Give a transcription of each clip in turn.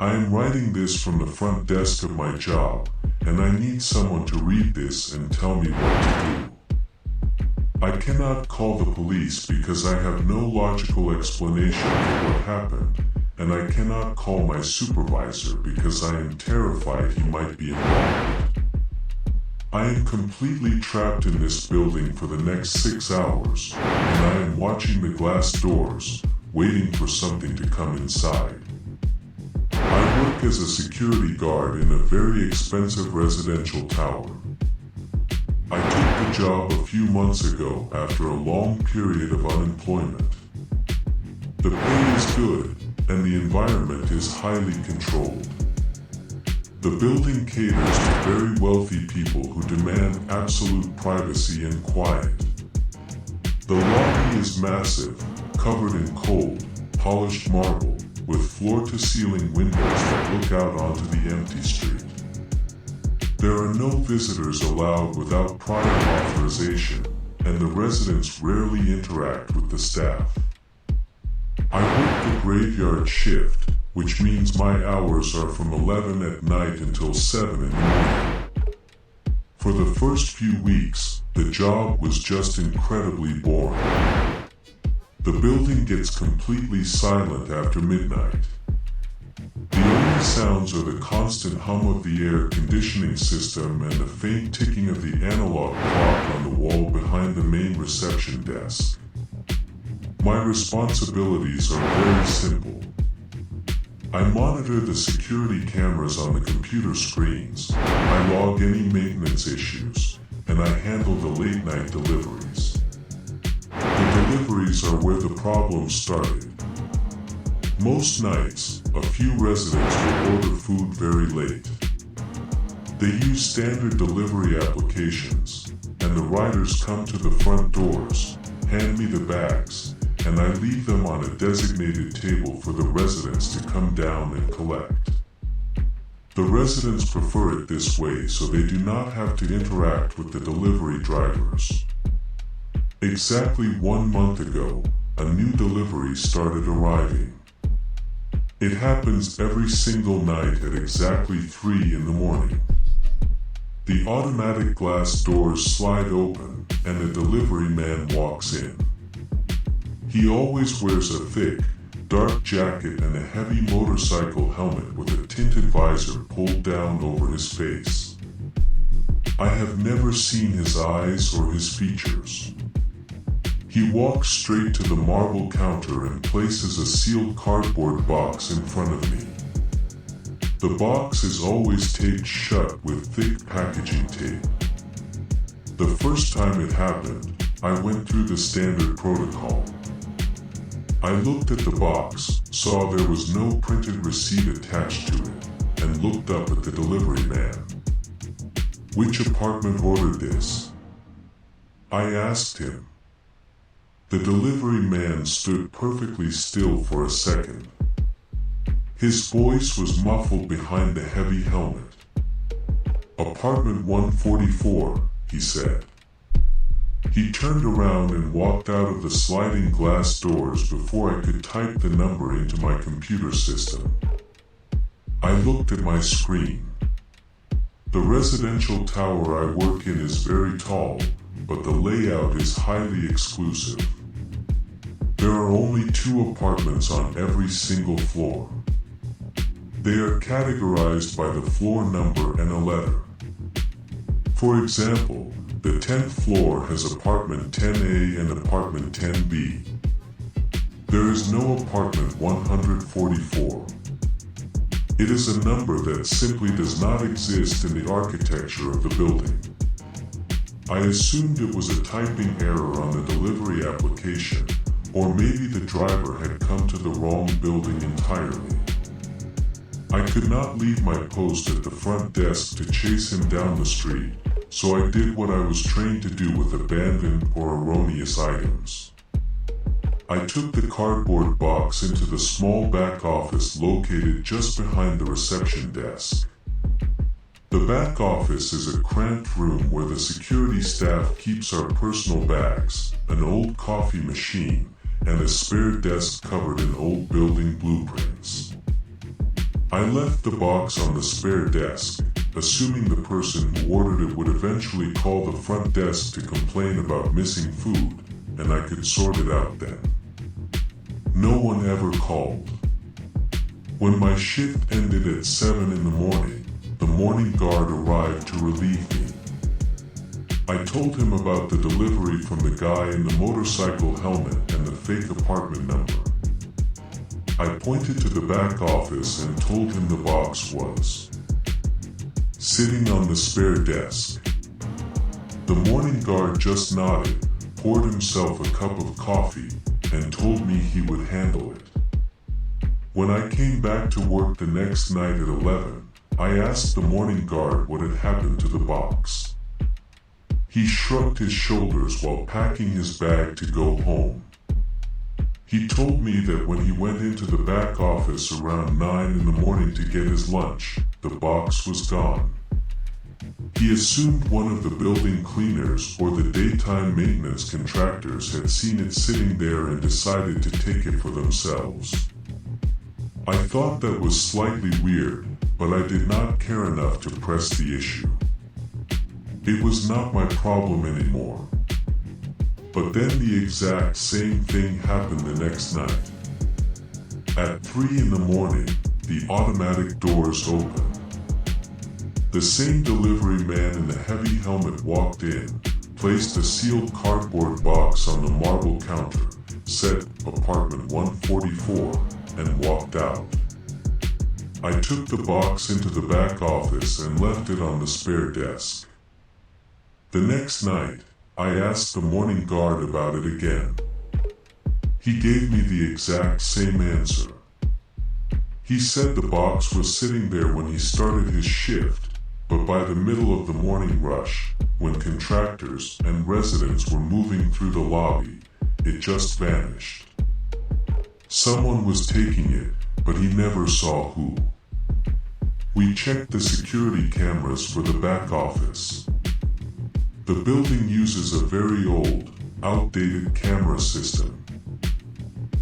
I am writing this from the front desk of my job, and I need someone to read this and tell me what to do. I cannot call the police because I have no logical explanation for what happened, and I cannot call my supervisor because I am terrified he might be involved. I am completely trapped in this building for the next 6 hours, and I am watching the glass doors, waiting for something to come inside. I work as a security guard in a very expensive residential tower. I took the job a few months ago after a long period of unemployment. The pay is good, and the environment is highly controlled. The building caters to very wealthy people who demand absolute privacy and quiet. The lobby is massive, covered in cold, polished marble, with floor-to-ceiling windows that look out onto the empty street. There are no visitors allowed without prior authorization, and the residents rarely interact with the staff. I work the graveyard shift, which means my hours are from 11 at night until 7 in the morning. For the first few weeks, the job was just incredibly boring. The building gets completely silent after midnight. The only sounds are the constant hum of the air conditioning system and the faint ticking of the analog clock on the wall behind the main reception desk. My responsibilities are very simple. I monitor the security cameras on the computer screens, I log any maintenance issues, and I handle the late-night deliveries. The deliveries are where the problems started. Most nights, a few residents will order food very late. They use standard delivery applications, and the riders come to the front doors, hand me the bags, and I leave them on a designated table for the residents to come down and collect. The residents prefer it this way so they do not have to interact with the delivery drivers. Exactly 1 month ago, a new delivery started arriving. It happens every single night at exactly 3 in the morning. The automatic glass doors slide open and the delivery man walks in. He always wears a thick, dark jacket and a heavy motorcycle helmet with a tinted visor pulled down over his face. I have never seen his eyes or his features. He walks straight to the marble counter and places a sealed cardboard box in front of me. The box is always taped shut with thick packaging tape. The first time it happened, I went through the standard protocol. I looked at the box, saw there was no printed receipt attached to it, and looked up at the delivery man. "Which apartment ordered this?" I asked him. The delivery man stood perfectly still for a second. His voice was muffled behind the heavy helmet. "Apartment 144, he said. He turned around and walked out of the sliding glass doors before I could type the number into my computer system. I looked at my screen. The residential tower I work in is very tall, but the layout is highly exclusive. There are only 2 apartments on every single floor. They are categorized by the floor number and a letter. For example, the 10th floor has apartment 10A and apartment 10B. There is no apartment 144. It is a number that simply does not exist in the architecture of the building. I assumed it was a typing error on the delivery application, or maybe the driver had come to the wrong building entirely. I could not leave my post at the front desk to chase him down the street, so I did what I was trained to do with abandoned or erroneous items. I took the cardboard box into the small back office located just behind the reception desk. The back office is a cramped room where the security staff keeps our personal bags, an old coffee machine, and a spare desk covered in old building blueprints. I left the box on the spare desk, assuming the person who ordered it would eventually call the front desk to complain about missing food, and I could sort it out then. No one ever called. When my shift ended at 7 in the morning guard arrived to relieve me. I told him about the delivery from the guy in the motorcycle helmet and the fake apartment number. I pointed to the back office and told him the box was sitting on the spare desk. The morning guard just nodded, poured himself a cup of coffee, and told me he would handle it. When I came back to work the next night at 11, I asked the morning guard what had happened to the box. He shrugged his shoulders while packing his bag to go home. He told me that when he went into the back office around 9 in the morning to get his lunch, the box was gone. He assumed one of the building cleaners or the daytime maintenance contractors had seen it sitting there and decided to take it for themselves. I thought that was slightly weird, but I did not care enough to press the issue. It was not my problem anymore. But then the exact same thing happened the next night. At 3 in the morning, the automatic doors opened. The same delivery man in the heavy helmet walked in, placed a sealed cardboard box on the marble counter, said apartment 144, and walked out. I took the box into the back office and left it on the spare desk. The next night, I asked the morning guard about it again. He gave me the exact same answer. He said the box was sitting there when he started his shift, but by the middle of the morning rush, when contractors and residents were moving through the lobby, it just vanished. Someone was taking it, but he never saw who. We checked the security cameras for the back office. The building uses a very old, outdated camera system.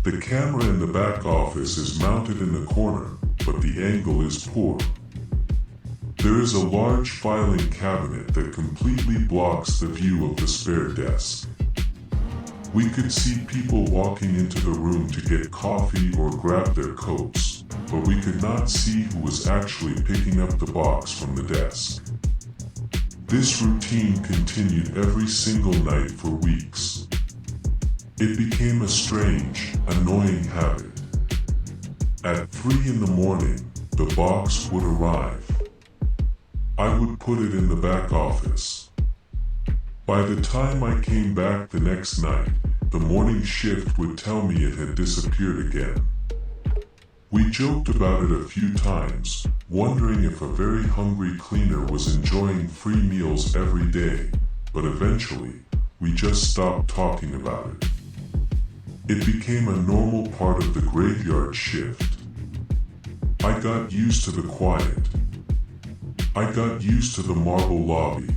The camera in the back office is mounted in the corner, but the angle is poor. There is a large filing cabinet that completely blocks the view of the spare desk. We could see people walking into the room to get coffee or grab their coats, but we could not see who was actually picking up the box from the desk. This routine continued every single night for weeks. It became a strange, annoying habit. At 3 in the morning, the box would arrive. I would put it in the back office. By the time I came back the next night, the morning shift would tell me it had disappeared again. We joked about it a few times, wondering if a very hungry cleaner was enjoying free meals every day, but eventually, we just stopped talking about it. It became a normal part of the graveyard shift. I got used to the quiet. I got used to the marble lobby.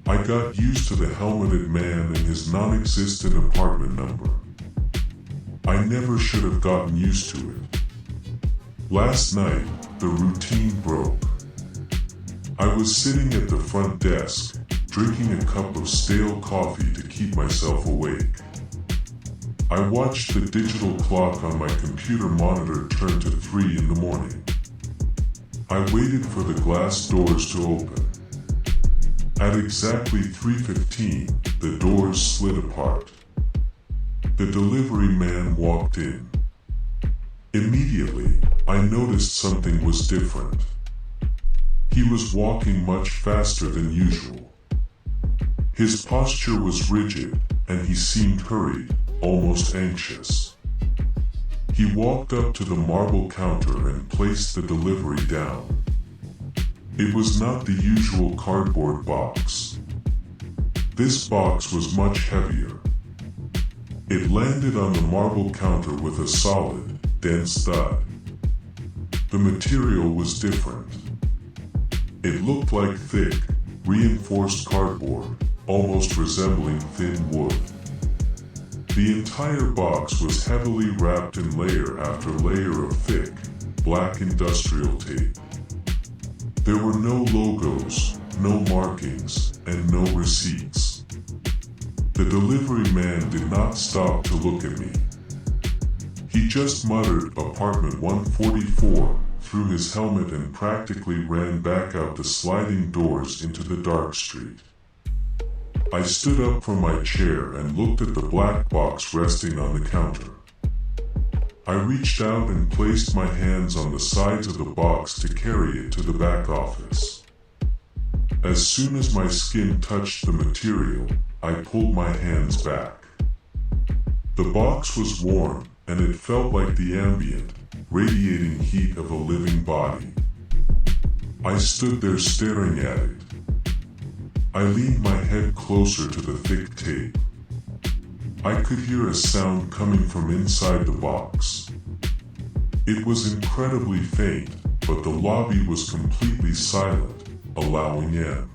I got used to the helmeted man and his non-existent apartment number. I never should have gotten used to it. Last night, the routine broke. I was sitting at the front desk, drinking a cup of stale coffee to keep myself awake. I watched the digital clock on my computer monitor turn to 3 in the morning. I waited for the glass doors to open. At exactly 3:15, the doors slid apart. The delivery man walked in. Immediately, I noticed something was different. He was walking much faster than usual. His posture was rigid, and he seemed hurried, almost anxious. He walked up to the marble counter and placed the delivery down. It was not the usual cardboard box. This box was much heavier. It landed on the marble counter with a solid, dense thud. The material was different. It looked like thick, reinforced cardboard, almost resembling thin wood. The entire box was heavily wrapped in layer after layer of thick, black industrial tape. There were no logos, no markings, and no receipts. The delivery man did not stop to look at me. He just muttered apartment 144 through his helmet and practically ran back out the sliding doors into the dark street. I stood up from my chair and looked at the black box resting on the counter. I reached out and placed my hands on the sides of the box to carry it to the back office. As soon as my skin touched the material, I pulled my hands back. The box was warm, and it felt like the ambient, radiating heat of a living body. I stood there staring at it. I leaned my head closer to the thick tape. I could hear a sound coming from inside the box. It was incredibly faint, but the lobby was completely silent, allowing in.